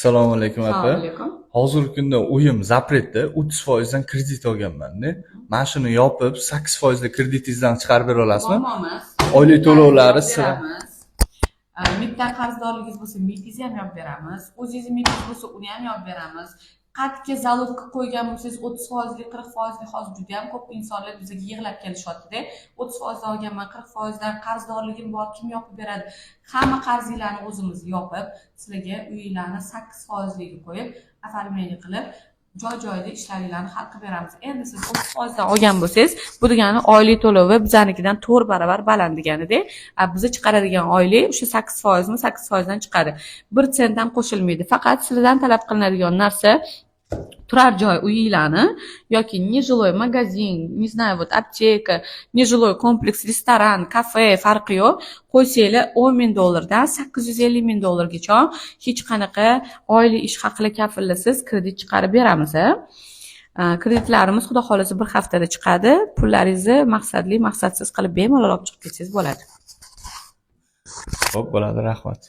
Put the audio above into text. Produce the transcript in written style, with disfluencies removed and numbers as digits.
Assalomu alaykum Assalomu opa. alaykum. Hozirgi kunda uyim zapretda 30% dan kredit olganman-da. Mana shuni yopib 8% da kreditingizdan chiqarib bera olasizmi? Muammomuz. Oylik to'lovlari sira. Mitta qarzdorligingiz bo'lsa, milkingizni ham yopib beramiz. O'zingizni milkingiz bo'lsa, uni ham yopib beramiz. Qatga zalog qilib qo'ygan bo'lsangiz, 30%lik, 40%lik hozir juda ham ko'p insonlar bizga yig'lab kelishyapti-da. 30% olganman, 40% dan qarzdorligim bor, kim yopib beradi? Hamma qarzinglarni o'zimiz yopib, sizlarga uyinglarni 8% liga qo'yib, оформление qilib, joy-joyida ishlaringlarni hal qilib beramiz. Endi siz 30% dan olgan bo'lsangiz, bu degani oylik to'lovi bizanikidan 4 barobar baland deganida. Biz chiqaradigan oylik o'sha 8%mi, 8% dan chiqadi. 1 sent ham qo'shilmaydi. Faqat sizlardan talab qilinadigan narsa turar joy uyinglarni yoki нежилой magazin, не знаю, вот apteka, нежилой kompleks, restoran, kafe farqi yo'q. Qo'ysanglar $10,000 dan $850,000gacha hech qanaqa oylik ish haqli kafillasiz kredit chiqarib beramiz. Kreditlarimiz xudo xolasa bir haftada chiqadi. Pullaringizni maqsadli, maqsadsiz qilib bemalol olib chiqib ketsangiz bo'ladi. Xo'p, bo'ladi, rahmat.